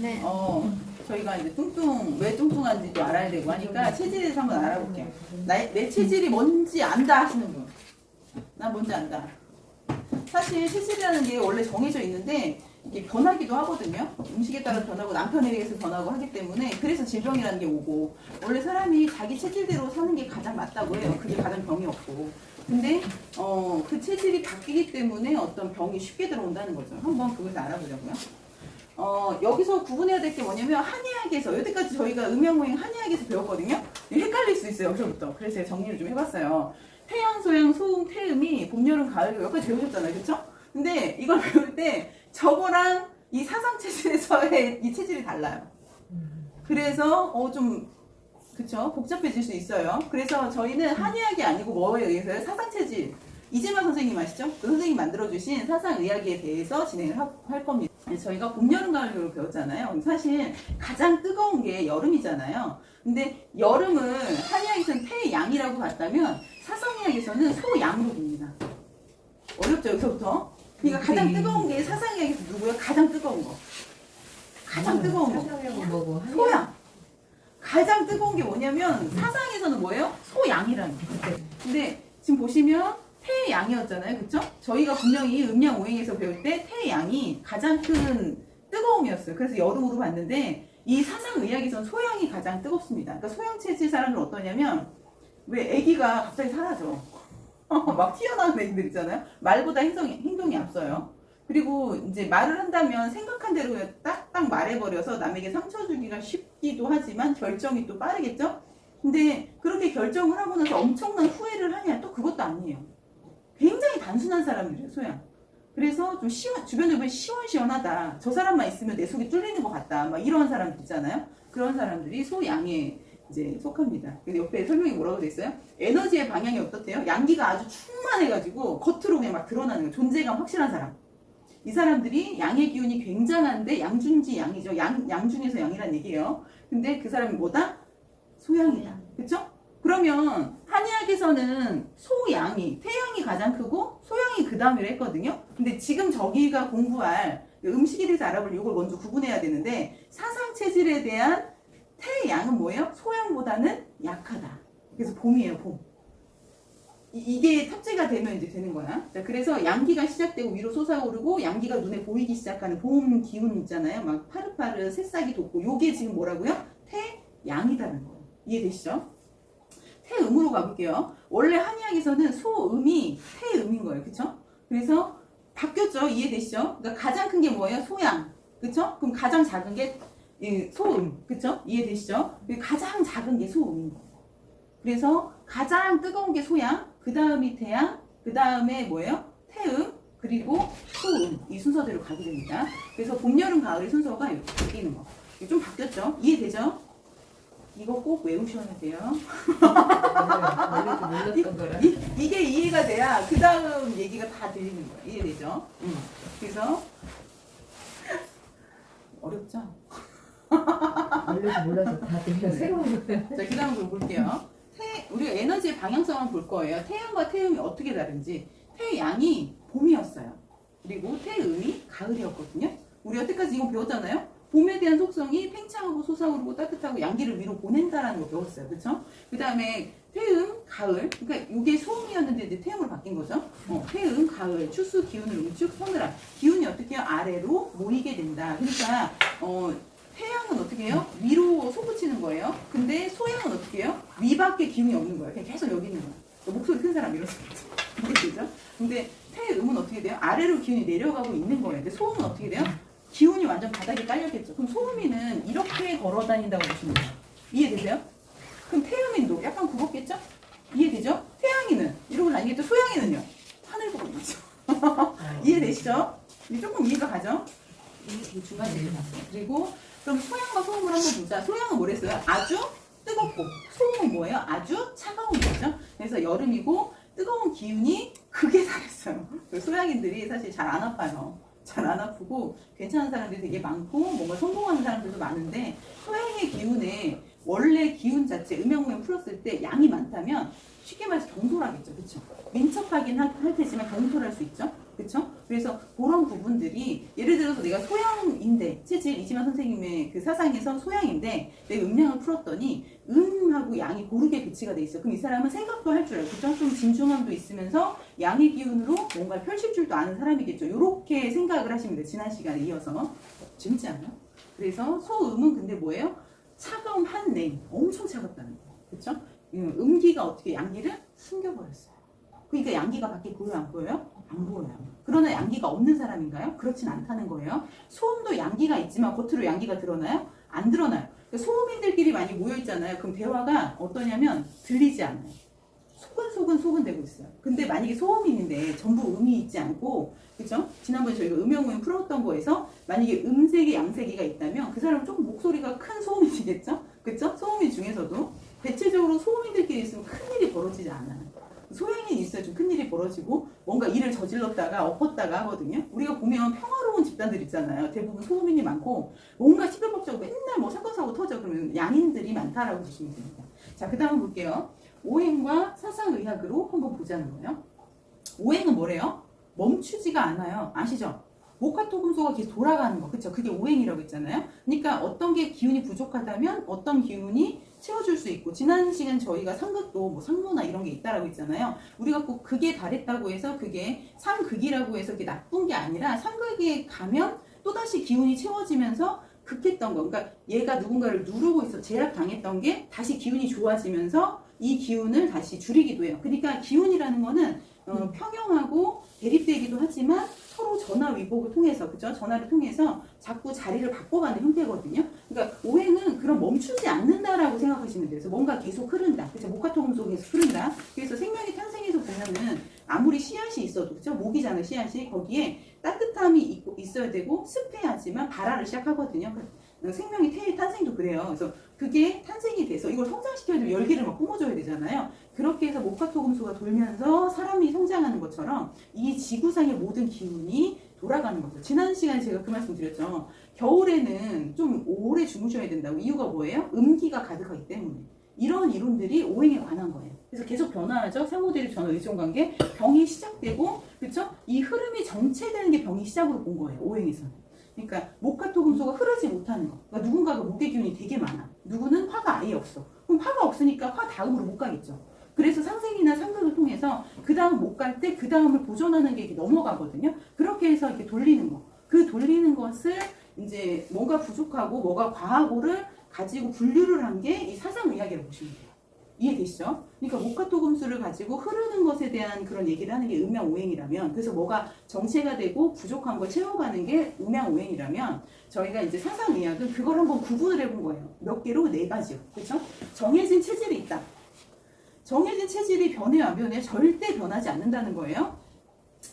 네. 저희가 이제 왜 뚱뚱한지도 알아야 되고 하니까 체질에 대해서 한번 알아볼게요. 내 체질이 뭔지 안다 하시는 분. 나 뭔지 안다. 사실 체질이라는 게 원래 정해져 있는데 이게 변하기도 하거든요. 음식에 따라 변하고 남편에 의해서 변하고 하기 때문에 그래서 질병이라는 게 오고 원래 사람이 자기 체질대로 사는 게 가장 맞다고 해요. 그게 가장 병이 없고. 근데 그 체질이 바뀌기 때문에 어떤 병이 쉽게 들어온다는 거죠. 한번 그것을 알아보자고요. 여기서 구분해야 될 게 뭐냐면 한의학에서 여태까지 저희가 음양오행 한의학에서 배웠거든요. 헷갈릴 수 있어요. 여기서부터. 그래서 제가 정리를 좀 해봤어요. 태양, 소양, 소음, 태음이 봄, 여름, 가을 여기까지 배우셨잖아요. 그쵸? 근데 이걸 배울 때 저거랑 이 사상체질에서의 이 체질이 달라요. 그래서 그쵸? 복잡해질 수 있어요. 그래서 저희는 한의학이 아니고 뭐에 의해서요? 사상체질. 이재만 선생님 아시죠? 그 선생님이 만들어주신 사상의학에 대해서 진행을 할 겁니다. 저희가 봄, 여름, 가을, 겨울 배웠잖아요. 사실 가장 뜨거운 게 여름이잖아요. 근데 여름은 한의학에서는 태양이라고 봤다면 사상의학에서는 소양으로 봅니다. 어렵죠, 여기서부터? 그러니까 가장 뜨거운 게 사상의학에서 누구예요? 가장 뜨거운 거. 가장 뜨거운 거. 소양. 가장 뜨거운 게 뭐냐면 사상에서는 뭐예요? 소양이라는 거. 근데 지금 보시면 태양이었잖아요. 그쵸? 저희가 분명히 음양오행에서 배울 때 태양이 가장 큰 뜨거움이었어요. 그래서 여름으로 봤는데 이 사상의학에서는 소양이 가장 뜨겁습니다. 그러니까 소양체질 사람들은 어떠냐면 왜 아기가 갑자기 사라져. 막 튀어나오는 애기들 있잖아요. 말보다 행동이 앞서요. 그리고 이제 말을 한다면 생각한 대로 딱딱 말해버려서 남에게 상처 주기가 쉽기도 하지만 결정이 또 빠르겠죠? 근데 그렇게 결정을 하고 나서 엄청난 후회를 하냐? 또 그것도 아니에요. 굉장히 단순한 사람들이에요, 소양. 그래서 좀 주변에 보면 시원시원하다. 저 사람만 있으면 내 속이 뚫리는 것 같다. 막 이런 사람들 있잖아요. 그런 사람들이 소양에 이제 속합니다. 근데 옆에 설명이 뭐라고 돼 있어요? 에너지의 방향이 어떻대요? 양기가 아주 충만해가지고 겉으로 그냥 막 드러나는 거예요. 존재감 확실한 사람. 이 사람들이 양의 기운이 굉장한데 양중지 양이죠. 양 중에서 양이란 얘기예요. 근데 그 사람이 뭐다? 소양이다. 그쵸? 그러면 한의학에서는 소양이, 태양이 가장 크고 소양이 그 다음이라 했거든요. 근데 지금 저기가 공부할 음식에 대해서 알아볼 이걸 먼저 구분해야 되는데 사상체질에 대한 태양은 뭐예요? 소양보다는 약하다. 그래서 봄이에요, 봄. 이게 탑재가 되면 이제 되는 거야. 자, 그래서 양기가 시작되고 위로 솟아오르고 양기가 눈에 보이기 시작하는 봄 기운 있잖아요. 막 파릇파릇 새싹이 돋고 요게 지금 뭐라고요? 태양이다는 거예요. 이해되시죠? 태음으로 가볼게요. 원래 한의학에서는 소음이 태음인 거예요. 그쵸? 그래서 바뀌었죠? 이해되시죠? 그러니까 가장 큰 게 뭐예요? 소양. 그쵸? 그럼 가장 작은 게 소음. 그쵸? 이해되시죠? 가장 작은 게 소음인 거예요. 그래서 가장 뜨거운 게 소양, 그 다음이 태양, 그 다음에 뭐예요? 태음, 그리고 소음. 이 순서대로 가게 됩니다. 그래서 봄, 여름, 가을의 순서가 이렇게 바뀌는 거. 좀 바뀌었죠? 이해되죠? 이거 꼭 외우셔야 돼요. 이게 이해가 돼야 그 다음 얘기가 다 들리는 거예요. 이해되죠? 그래서 어렵죠? 원래도 몰라서 다 들려 새로운 거예요. 자, 그 다음 좀 볼게요. 우리가 에너지의 방향성을 볼 거예요. 태양과 태음이 어떻게 다른지. 태양이 봄이었어요. 그리고 태음이 가을이었거든요. 우리 여태까지 이거 배웠잖아요. 봄에 대한 속성이 팽창하고 솟아오르고 따뜻하고 양기를 위로 보낸다라는 거 배웠어요. 그쵸? 그 다음에 태음, 가을. 그러니까 이게 소음이었는데 이제 태음으로 바뀐 거죠. 태음, 가을, 추수, 기운을 우측, 서늘함. 기운이 어떻게 해요? 아래로 모이게 된다. 그러니까 태양은 어떻게 해요? 위로 솟구치는 거예요. 근데 소양은 어떻게 해요? 위밖에 기운이 없는 거예요. 그냥 계속 여기 있는 거예요. 목소리 큰 사람 이런 이해되죠? 근데 태음은 어떻게 돼요? 아래로 기운이 내려가고 있는 거예요. 근데 소음은 어떻게 돼요? 기운이 완전 바닥에 깔렸겠죠. 그럼 소음이는 이렇게 걸어 다닌다고 보시면 돼요. 이해되세요? 그럼 태음인도 약간 굽었겠죠? 이해되죠? 태양이는 이러고 다니겠죠? 소양이는요? 하늘 보고 있죠. 이해되시죠? 조금 이해가 가죠? 이 중간 얘기 봤어요. 그리고 그럼 소양과 소음을 한번 보자. 소양은 뭐랬어요? 아주 뜨겁고 소음은 뭐예요? 아주 차가운 거죠. 그래서 여름이고 뜨거운 기운이 극에 달했어요. 소양인들이 사실 잘 안 아파요. 잘 안 아프고 괜찮은 사람들이 되게 많고 뭔가 성공하는 사람들도 많은데 소양의 기운에 원래 기운 자체 음양오행 풀었을 때 양이 많다면 쉽게 말해서 경솔하겠죠. 그쵸? 민첩하긴 할 테지만 경솔할 수 있죠. 그쵸? 그래서 그런 부분들이 예를 들어서 내가 소양인데 체질 이지만 선생님의 그 사상에서 소양인데 내가 음양을 풀었더니 음하고 양이 고르게 배치가 돼 있어. 그럼 이 사람은 생각도 할 줄 알고 좀 진중함도 있으면서 양의 기운으로 뭔가 펼칠 줄도 아는 사람이겠죠. 이렇게 생각을 하시면 돼요. 지난 시간에 이어서. 재밌지 않아요? 그래서 소음은 근데 뭐예요? 차가운 한냉, 엄청 차갑다는 거예요. 그렇죠? 음기가 어떻게 양기를 숨겨버렸어요. 그러니까 양기가 밖에 보여요, 안 보여요? 안 보여요. 그러나 양기가 없는 사람인가요? 그렇진 않다는 거예요. 소음도 양기가 있지만 겉으로 양기가 드러나요? 안 드러나요. 그러니까 소음인들끼리 많이 모여있잖아요. 그럼 대화가 어떠냐면 들리지 않아요. 소근소근 되고 있어요. 근데 만약에 소음인인데 전부 음이 있지 않고, 그쵸? 지난번에 저희가 음영오행 풀었던 거에서 만약에 음색이 양색이가 있다면 그 사람은 조금 목소리가 큰 소음인이겠죠? 그쵸? 소음인 중에서도 대체적으로 소음인들끼리 있으면 큰일이 벌어지지 않아요. 소양인이 있어야 좀 큰일이 벌어지고 뭔가 일을 저질렀다가 엎었다가 하거든요. 우리가 보면 평화로운 집단들 있잖아요. 대부분 소음인이 많고 뭔가 시끌벅적하고 맨날 뭐 사건 사고 터져. 그러면 양인들이 많다라고 보시면 됩니다. 자, 그 다음 볼게요. 오행과 사상의학으로 한번 보자는 거예요. 오행은 뭐래요? 멈추지가 않아요. 아시죠? 목화토금소가 계속 돌아가는 거. 그쵸? 그게 오행이라고 했잖아요. 그러니까 어떤 게 기운이 부족하다면 어떤 기운이 채워줄 수 있고, 지난 시간 저희가 상극도 뭐 상모나 이런 게 있다라고 했잖아요. 우리가 꼭 극에 달했다고 해서 그게 상극이라고 해서 그게 나쁜 게 아니라 상극에 가면 또다시 기운이 채워지면서 극했던 거. 그러니까 얘가 누군가를 누르고 있어 제압당했던 게 다시 기운이 좋아지면서 이 기운을 다시 줄이기도 해요. 그러니까 기운이라는 거는 평형하고 대립되기도 하지만 서로 전화 위복을 통해서, 그죠? 전화를 통해서 자꾸 자리를 바꿔가는 형태거든요. 그러니까 오행은 그런 멈추지 않는다라고 생각하시면 돼요. 그래서 뭔가 계속 흐른다. 그죠? 목화토금속 계속 흐른다. 그래서 생명의 탄생에서 보면은 아무리 씨앗이 있어도, 그죠? 목이잖아요, 씨앗이. 거기에 따뜻함이 있어야 되고 습해야지만 발화를 시작하거든요. 생명의 탄생도 그래요. 그래서 그게 탄생이 돼서 이걸 성장시켜야 되면 열기를 막 뿜어줘야 되잖아요. 그렇게 해서 목화토금소가 돌면서 사람이 성장하는 것처럼 이 지구상의 모든 기운이 돌아가는 거죠. 지난 시간에 제가 그 말씀 드렸죠. 겨울에는 좀 오래 주무셔야 된다고. 이유가 뭐예요? 음기가 가득하기 때문에. 이런 이론들이 오행에 관한 거예요. 그래서 계속 변화하죠. 상호대립 전화 의존관계. 병이 시작되고, 그렇죠? 이 흐름이 정체되는 게 병이 시작으로 본 거예요. 오행에서는. 그러니까 목화토금소가 흐르지 못하는 거. 그러니까 누군가가 목의 기운이 되게 많아. 누구는 화가 아예 없어. 그럼 화가 없으니까 화 다음으로 못 가겠죠. 그래서 상생이나 상극을 통해서 그 다음 못 갈 때 그 다음을 보존하는 게 넘어가거든요. 그렇게 해서 이렇게 돌리는 거. 그 돌리는 것을 이제 뭐가 부족하고 뭐가 과하고를 가지고 분류를 한 게 이 사상의학이라고 보시면 돼요. 이해되시죠? 그러니까 목화토금수를 가지고 흐르는 것에 대한 그런 얘기를 하는 게 음양오행이라면, 그래서 뭐가 정체가 되고 부족한 걸 채워가는 게 음양오행이라면, 저희가 이제 사상의학은 그걸 한번 구분을 해본 거예요. 몇 개로? 4가지요. 그렇죠? 정해진 체질이 있다. 정해진 체질이 변해요, 안 변해요? 절대 변하지 않는다는 거예요.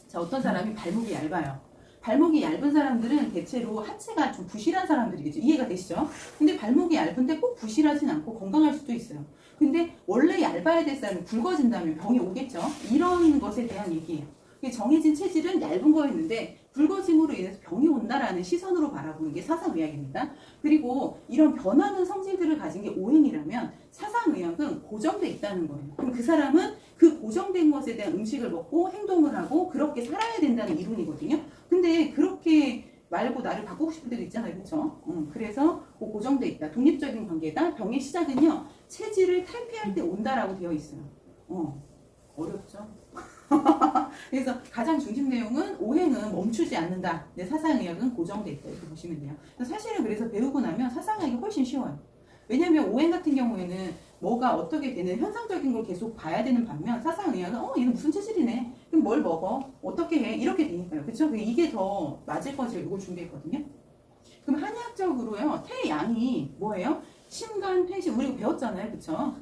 자, 어떤 사람이 발목이 얇아요. 발목이 얇은 사람들은 대체로 하체가 좀 부실한 사람들이겠죠. 이해가 되시죠? 근데 발목이 얇은데 꼭 부실하진 않고 건강할 수도 있어요. 근데 원래 얇아야 될 사람이 굵어진다면 병이 오겠죠. 이런 것에 대한 얘기예요. 정해진 체질은 얇은 거였는데 굵어짐으로 인해서 병이 온다라는 시선으로 바라보는 게 사상의학입니다. 그리고 이런 변하는 성질들을 가진 게 오행이라면 사상의학은 고정돼 있다는 거예요. 그럼 그 사람은 그 고정된 것에 대한 음식을 먹고 행동을 하고 그렇게 살아야 된다는 이론이거든요. 근데 그렇게 말고 나를 바꾸고 싶을 때도 있잖아요. 그렇죠? 그래서 고정돼 있다. 독립적인 관계다. 병의 시작은요. 체질을 탈피할 때 온다라고 되어 있어요. 어렵죠? 그래서 가장 중심 내용은 오행은 멈추지 않는다. 내 사상의학은 고정돼 있다. 이렇게 보시면 돼요. 사실은 그래서 배우고 나면 사상의학이 훨씬 쉬워요. 왜냐하면 오행 같은 경우에는 뭐가 어떻게 되는 현상적인 걸 계속 봐야 되는 반면 사상의학은 얘는 무슨 체질이네. 그럼 뭘 먹어? 어떻게 해? 이렇게 되니까요. 그렇죠? 이게 더 맞을 거죠. 이걸 준비했거든요. 그럼 한의학적으로요. 태양이 뭐예요? 신간, 퇴신. 우리가 배웠잖아요. 그렇죠?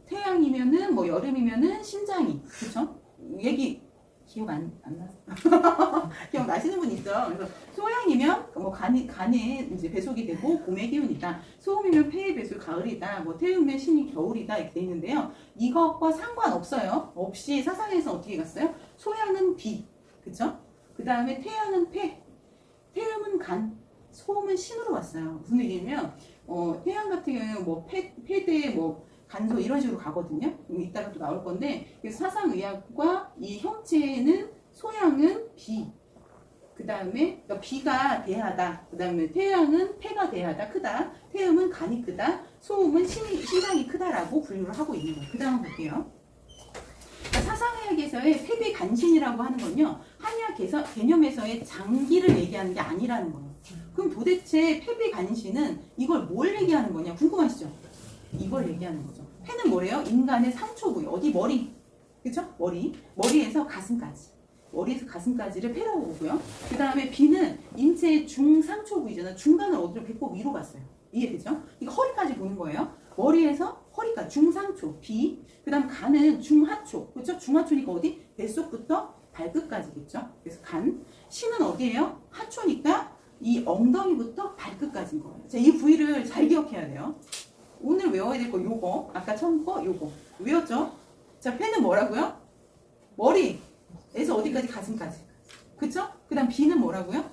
태양이면은 뭐 여름이면은 심장이. 그렇죠? 얘기 기억 안 나서 기억 나시는 분 있죠? 그래서 소양이면 뭐 간에 이제 배속이 되고 봄의 기운이다. 소음이면 폐의 배속 가을이다. 뭐 태음이면 신이 겨울이다. 이렇게 돼 있는데요. 이것과 상관없어요. 없이 사상에서 어떻게 갔어요? 소양은 비, 그쵸? 그 다음에 태양은 폐, 태음은 간, 소음은 신으로 왔어요. 무슨 얘기냐면 태양 같은 경우는 뭐 폐대 뭐 간소 이런 식으로 가거든요. 이따가 또 나올 건데, 그래서 사상의학과 이 형체는 소양은 비, 그 다음에 비가 대하다. 그 다음에 태양은 폐가 대하다, 크다. 태음은 간이 크다. 소음은 신장이 크다라고 분류를 하고 있는 거예요. 그 다음 볼게요. 사상의학에서의 폐비간신이라고 하는 건요, 한의학 개념에서의 장기를 얘기하는 게 아니라는 거예요. 그럼 도대체 폐비간신은 이걸 뭘 얘기하는 거냐 궁금하시죠? 이걸 얘기하는 거죠. 폐는 뭐래요? 인간의 상초 부위. 어디? 머리. 그쵸? 머리에서 가슴까지. 머리에서 가슴까지를 폐라고 보고요. 그 다음에 비는 인체의 중상초 부위잖아. 중간을 어디로 배꼽 위로 갔어요. 이해되죠? 이거 허리까지 보는 거예요. 머리에서 허리까지 중상초, 비. 그 다음 간은 중하초. 그렇죠? 중하초니까 어디? 뱃속부터 발끝까지겠죠? 그래서 간. 신은 어디예요? 하초니까 이 엉덩이부터 발끝까지인 거예요. 자, 이 부위를 잘 기억해야 돼요. 오늘 외워야 될 거 요거. 아까 처음 거 요거. 외웠죠? 자, 폐는 뭐라고요? 머리에서 어디까지? 가슴까지. 그쵸? 그 다음 비는 뭐라고요?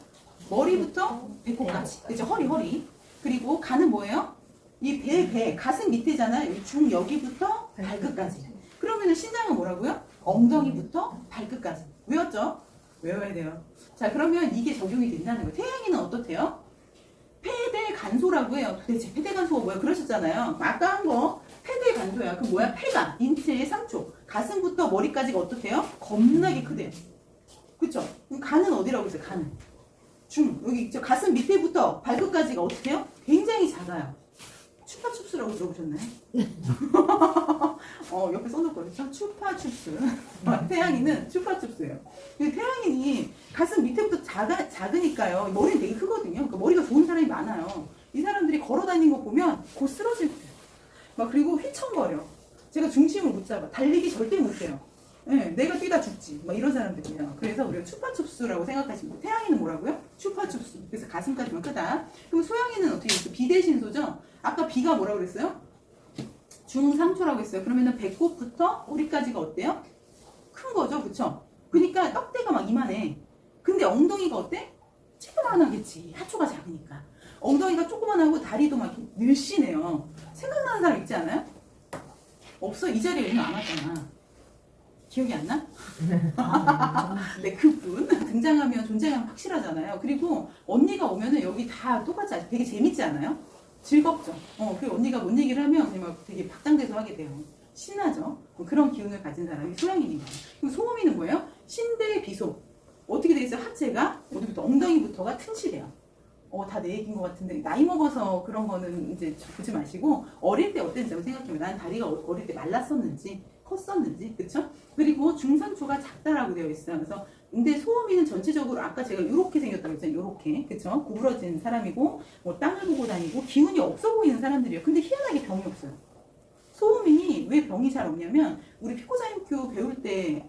머리부터 배꼽까지. 그죠? 허리. 그리고 간은 뭐예요? 이 배, 가슴 밑에잖아요. 여기부터 발끝까지. 그러면 신장은 뭐라고요? 엉덩이부터 발끝까지. 외웠죠? 외워야 돼요. 자, 그러면 이게 적용이 된다는 거예요. 태양이는 어떻대요? 폐대간소라고 해요. 도대체 폐대간소가 뭐야? 그러셨잖아요. 아까 한 거 폐대간소야. 그 뭐야? 폐가 인체의 상초. 가슴부터 머리까지가 어떻대요? 겁나게 크대요. 그쵸? 그럼 간은 어디라고 했어요? 간은. 여기 있죠? 가슴 밑에부터 발끝까지가 어떻게요? 굉장히 작아요. 추파춥스라고 들어보셨나요? 옆에 써놓을 거죠? 추파춥스. 태양이는 추파춥스예요. 태양인이 가슴 밑에부터 작으니까요. 머리는 되게 크거든요. 그러니까 머리가 좋은 사람이 많아요. 이 사람들이 걸어 다니는 거 보면 곧 쓰러질 거예요. 막 그리고 휘청거려. 제가 중심을 못 잡아. 달리기 절대 못 해요. 네, 내가 뛰다 죽지. 막 이런 사람들이에요. 그래서 우리가 추파춥스라고 생각하시면 돼요. 태양이는 뭐라고요? 추파춥스. 그래서 가슴까지만 크다. 그럼 소양이는 어떻게 있어요? 비대신소죠? 아까 비가 뭐라고 그랬어요? 중상초라고 했어요. 그러면은 배꼽부터 허리까지가 어때요? 큰 거죠, 그쵸? 그러니까 떡대가 막 이만해. 근데 엉덩이가 어때? 조그만하겠지. 하초가 작으니까. 엉덩이가 조그만하고 다리도 막 이렇게 늘씬해요. 생각나는 사람 있지 않아요? 없어. 이 자리에 오늘 안 왔잖아. 기억이 안 나? 네, 그분 등장하면 존재감 확실하잖아요. 그리고 언니가 오면은 여기 다 똑같이 되게 재밌지 않아요? 즐겁죠. 그리고 언니가 뭔 얘기를 하면 그냥 막 되게 박장대소 하게 돼요. 신나죠? 그런 기운을 가진 사람이 소양인인 거예요. 그럼 소음이는 뭐예요? 신대 비소. 어떻게 돼 있어요? 하체가 어디부터? 엉덩이부터가 튼실해요. 다 내 얘기인 것 같은데 나이 먹어서 그런 거는 이제 보지 마시고 어릴 때 어땠는지 한번 생각해보면 난 다리가 어릴 때 말랐었는지 컸었는지, 그쵸? 그리고 중상초가 작다라고 되어 있어요. 그래서 근데 소음이는 전체적으로 아까 제가 이렇게 생겼다고 했잖아요. 이렇게, 그쵸? 구부러진 사람이고 뭐 땅을 보고 다니고 기운이 없어 보이는 사람들이에요. 근데 희한하게 병이 없어요. 소음인이 왜 병이 잘 없냐면 우리 피코자임큐 배울 때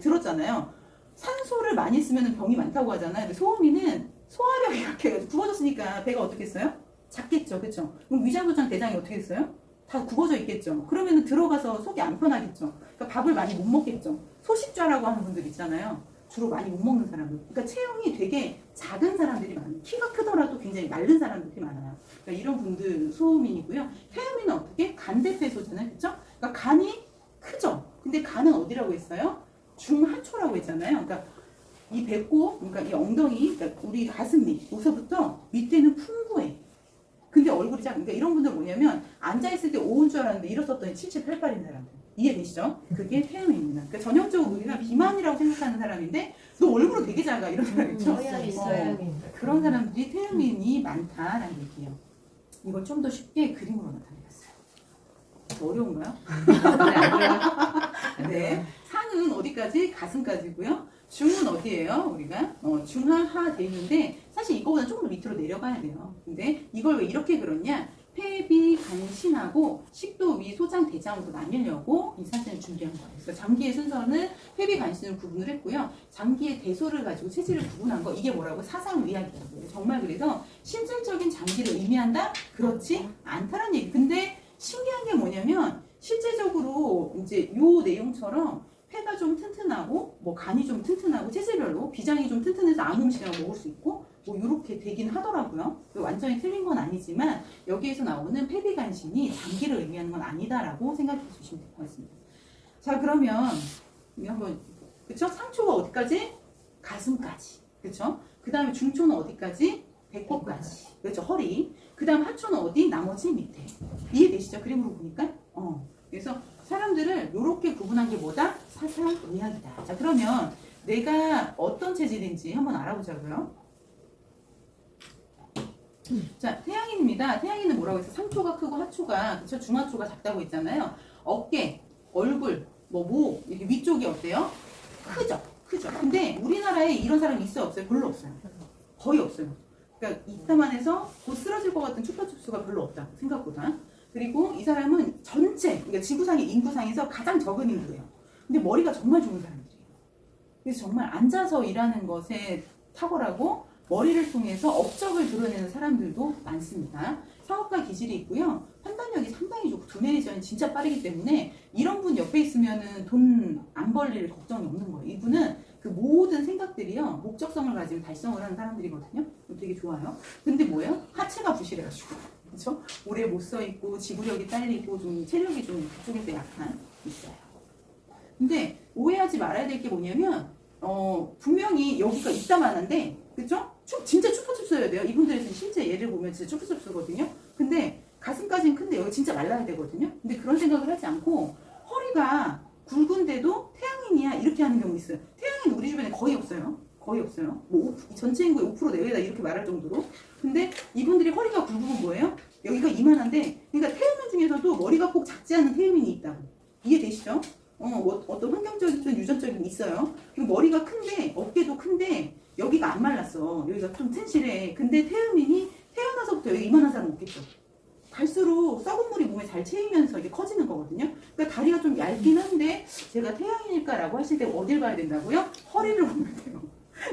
들었잖아요. 산소를 많이 쓰면 병이 많다고 하잖아요. 근데 소음인은 소화력이 이렇게 굽어졌으니까 배가 어떻게 했어요? 작겠죠, 그쵸? 그럼 위장도장 대장이 어떻게 했어요? 다 굽어져 있겠죠. 그러면 들어가서 속이 안 편하겠죠. 그러니까 밥을 많이 못 먹겠죠. 소식좌라고 하는 분들 있잖아요. 주로 많이 못 먹는 사람들. 그러니까 체형이 되게 작은 사람들이 많아요. 키가 크더라도 굉장히 마른 사람들이 많아요. 그러니까 이런 분들 소음인이고요. 태음인은 어떻게? 간대폐소잖아요. 그렇죠? 그러니까 간이 크죠. 근데 간은 어디라고 했어요? 중하초라고 했잖아요. 그러니까 이 배꼽, 그러니까 이 엉덩이, 그러니까 우리 가슴 밑, 여기서부터 밑에는 풍부해. 근데 얼굴이 작은, 그러니까 이런 분들 뭐냐면 앉아있을 때 5인 줄 알았는데 일어섰더니 77, 88인 사람들. 이해되시죠? 그게 태음입니다. 그러니까 전형적으로 우리가 비만이라고 생각하는 사람인데 너 얼굴은 되게 작아 이런 사람 있죠? 그런 사람들이 태음인이 많다라는 얘기예요. 이걸 좀 더 쉽게 그림으로 나타내봤어요. 어려운가요? 네. 상은 어디까지? 가슴까지고요. 중은 어디예요? 우리가 중하, 하 돼 있는데 사실 이거보다 조금 더 밑으로 내려가야 돼요. 근데 이걸 왜 이렇게 그렸냐? 폐비, 간신하고 식도, 위, 소장, 대장으로 나뉘려고 이 사진을 준비한 거예요. 그래서 장기의 순서는 폐비, 간신을 구분을 했고요. 장기의 대소를 가지고 체질을 구분한 거 이게 뭐라고? 사상의학이라고 해요. 정말 그래서 신질적인 장기를 의미한다? 그렇지 않다는 얘기. 근데 신기한 게 뭐냐면 실제적으로 이제 요 내용처럼 폐가 좀 튼튼하고 뭐 간이 좀 튼튼하고 체질별로 비장이 좀 튼튼해서 아무 음식이나 먹을 수 있고 뭐 이렇게 되긴 하더라고요. 완전히 틀린 건 아니지만 여기에서 나오는 폐비간신이 장기를 의미하는 건 아니다라고 생각해 주시면 될 것 같습니다. 자, 그러면 한번 그쵸? 상초가 어디까지? 가슴까지. 그쵸? 그 다음에 중초는 어디까지? 배꼽까지. 그렇죠? 허리. 그 다음 하초는 어디? 나머지 밑에. 이해되시죠? 그림으로 보니까? 그래서 사람들을 이렇게 구분한 게 뭐다? 사상의학이다. 자, 그러면 내가 어떤 체질인지 한번 알아보자고요. 자, 태양인입니다. 태양인은 뭐라고 했어? 상초가 크고 하초가, 그쵸? 중하초가 작다고 했잖아요. 어깨, 얼굴, 목, 이렇게 위쪽이 어때요? 크죠? 크죠? 근데 우리나라에 이런 사람이 있어요? 없어요? 별로 없어요. 거의 없어요. 그러니까 이따만 해서 곧 쓰러질 것 같은 추파춥수가 별로 없다. 생각보다. 그리고 이 사람은 전체, 그러니까 지구상의 인구상에서 가장 적은 인구예요. 근데 머리가 정말 좋은 사람들이에요. 그래서 정말 앉아서 일하는 것에 탁월하고 머리를 통해서 업적을 드러내는 사람들도 많습니다. 사업가 기질이 있고요. 판단력이 상당히 좋고 두뇌 회전이 진짜 빠르기 때문에 이런 분 옆에 있으면은 돈 안 벌릴 걱정이 없는 거예요. 이분은 그 모든 생각들이요. 목적성을 가지고 달성을 하는 사람들이거든요. 되게 좋아요. 근데 뭐예요? 하체가 부실해가지고. 그렇죠? 오래 못 서 있고 지구력이 딸리고 좀 체력이 좀 그쪽에서 약한 있어요. 근데 오해하지 말아야 될 게 뭐냐면 분명히 여기가 이따만한데 그죠? 진짜 추파춥스여야 돼요. 이분들에서 실제 예를 보면 진짜 추파춥스거든요. 근데 가슴까지는 큰데 여기 진짜 말라야 되거든요. 근데 그런 생각을 하지 않고 허리가 굵은데도 태양인이야 이렇게 하는 경우 있어요. 태양인 우리 주변에 거의 없어요. 거의 없어요. 뭐 전체 인구의 5% 내외다 이렇게 말할 정도로. 근데 이분들이 허리가 굵으면 뭐예요? 여기가 이만한데 그러니까 태음인 중에서도 머리가 꼭 작지 않은 태음인이 있다고. 이해되시죠? 어떤 환경적인 유전적인 있어요. 그리고 머리가 큰데 어깨도 큰데 여기가 안 말랐어. 여기가 좀 튼실해. 근데 태음인이 태어나서부터 여기 이만한 사람 없겠죠. 갈수록 썩은 물이 몸에 잘 채이면서 이게 커지는 거거든요. 그러니까 다리가 좀 얇긴 한데 제가 태양인일까라고 하실 때 어딜 봐야 된다고요? 허리를 보면 돼요.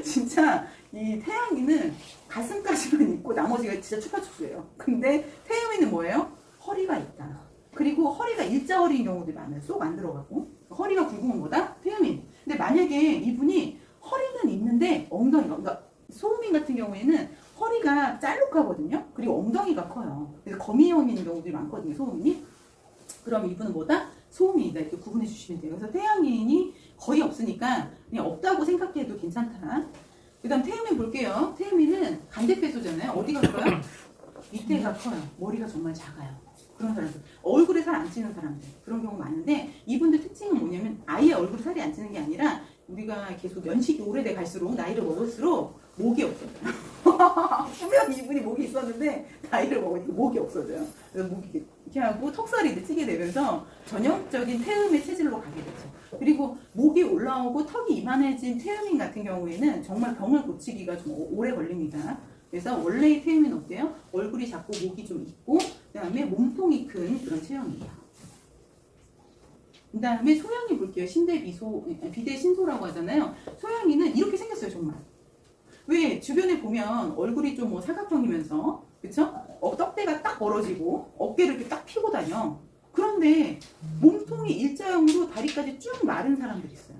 진짜 이 태양인은 가슴까지만 있고 나머지가 진짜 추파춥수예요. 근데 태음인은 뭐예요? 허리가 있다. 그리고 허리가 일자허리인 경우도 많아요. 쏙 안 들어가고. 허리가 굵은 거다? 태음인. 근데 만약에 이분이 허리는 있는데 엉덩이가, 그러니까 소음인 같은 경우에는 허리가 짤록하거든요. 그리고 엉덩이가 커요. 그래서 거미형인 경우들이 많거든요. 소음인이. 그럼 이분은 뭐다? 소음인이다. 이렇게 구분해 주시면 돼요. 그래서 태양인이 거의 없으니까 그냥 없다고 생각해도 괜찮다. 그 다음 태음인 볼게요. 태음인은 간대폐소잖아요. 어디가 커요? 밑에가 커요. 머리가 정말 작아요. 그런 사람들. 얼굴에 살 안 찌는 사람들. 그런 경우 많은데 이분들 특징은 뭐냐면 아예 얼굴에 살이 안 찌는 게 아니라 우리가 계속 연식이 오래돼 갈수록 나이를 먹을수록 목이 없어져요. 분명히 이분이 목이 있었는데 나이를 먹으니까 목이 없어져요. 그래서 목이 이렇게 하고 턱살이 이제 찌게 되면서 전형적인 태음의 체질로 가게 되죠. 그리고 목이 올라오고 턱이 이만해진 태음인 같은 경우에는 정말 병을 고치기가 좀 오래 걸립니다. 그래서 원래의 태음은 어때요? 얼굴이 작고 목이 좀 있고 그 다음에 몸통이 큰 그런 체형이에요. 그 다음에 소양이 볼게요. 비대신소라고 하잖아요. 소양이는 이렇게 생겼어요. 정말. 왜 주변에 보면 얼굴이 좀 뭐 사각형이면서 그쵸? 떡대가 딱 벌어지고 어깨를 이렇게 딱 펴고 다녀. 그런데 몸통이 일자형으로 다리까지 쭉 마른 사람들이 있어요.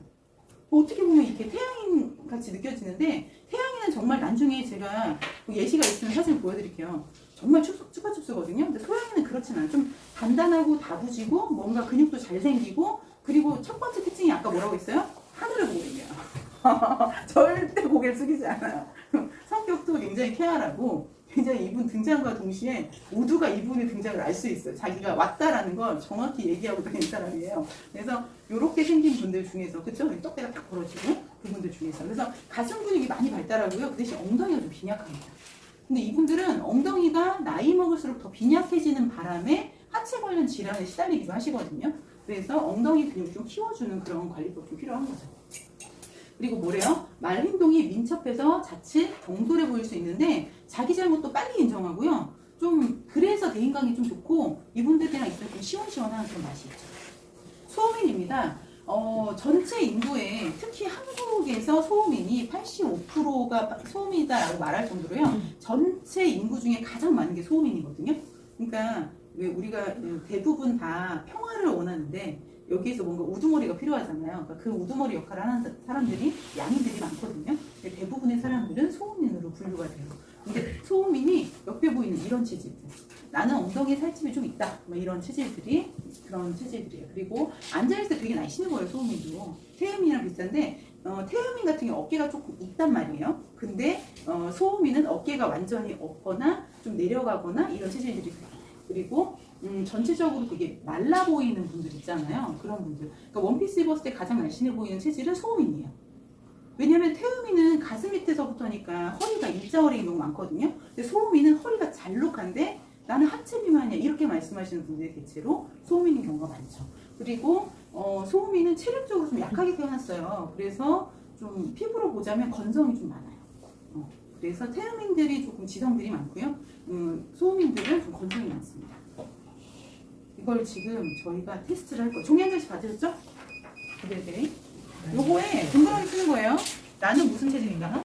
어떻게 보면 이렇게 태양인 같이 느껴지는데 태양인은 정말 나중에 제가 예시가 있으면 사진 보여드릴게요. 정말 추파춥스거든요. 근데 소양이는 그렇진 않아요. 좀 단단하고 다부지고 뭔가 근육도 잘 생기고 그리고 첫 번째 특징이 아까 뭐라고 했어요? 하늘을 보고 있네요. 절대 고개를 숙이지 않아요. 성격도 굉장히 쾌활하고 굉장히 이분 등장과 동시에 모두가 이분의 등장을 알 수 있어요. 자기가 왔다라는 걸 정확히 얘기하고 다니는 사람이에요. 그래서 이렇게 생긴 분들 중에서 그쵸? 떡대가 딱 벌어지고 그분들 중에서 그래서 가슴 근육이 많이 발달하고요. 그 대신 엉덩이가 좀 빈약합니다. 근데 이분들은 엉덩이가 나이 먹을수록 더 빈약해지는 바람에 하체 관련 질환에 시달리기도 하시거든요. 그래서 엉덩이 근육을 좀 키워주는 그런 관리법이 좀 필요한 거죠. 그리고 뭐래요? 말 행동이 민첩해서 자칫 경솔해 보일 수 있는데 자기 잘못도 빨리 인정하고요. 좀 그래서 대인관계 좀 좋고 이분들이랑 있으면 좀 시원시원한 그런 맛이 있죠. 소음인입니다. 전체 인구에 특히 한국에서 소음인이 85%가 소음이다라고 말할 정도로요. 전체 인구 중에 가장 많은 게 소음인이거든요. 그러니까 왜 우리가 대부분 다 평화를 원하는데 여기에서 뭔가 우두머리가 필요하잖아요. 그러니까 그 우두머리 역할을 하는 사람들이 양인들이 많거든요. 대부분의 사람들은 소음인으로 분류가 돼요. 근데 소음인이 옆에 보이는 이런 체질들. 나는 엉덩이에 살집이 좀 있다. 뭐 이런 체질들이 그런 체질들이에요. 그리고 앉아있을 때 되게 날씬해 보여요. 소음인도. 태음이랑 비슷한데 태음인 같은 경우 어깨가 조금 있단 말이에요. 근데 소음인은 어깨가 완전히 없거나 좀 내려가거나 이런 체질들이 있어요. 그리고 전체적으로 되게 말라 보이는 분들 있잖아요. 그런 분들. 그러니까 원피스 입었을 때 가장 날씬해 보이는 체질은 소음인이에요. 왜냐면 태음인은 가슴 밑에서부터니까 허리가 일자허리인 경우 많거든요. 근데 소음인은 허리가 잘록한데 나는 하체 비만이야 이렇게 말씀하시는 분들이 대체로 소음인인 경우가 많죠. 그리고 소음인은 체력적으로 좀 약하게 태어났어요. 그래서 좀 피부로 보자면 건성이 좀 많아요. 그래서 태음인들이 조금 지성들이 많고요. 소음인들은 좀 건성이 많습니다. 이걸 지금 저희가 테스트를 할 거예요. 종이 한 장씩 받으셨죠? 네네. 요거에 동그라미 쓰는 거예요. 나는 무슨 체질인가?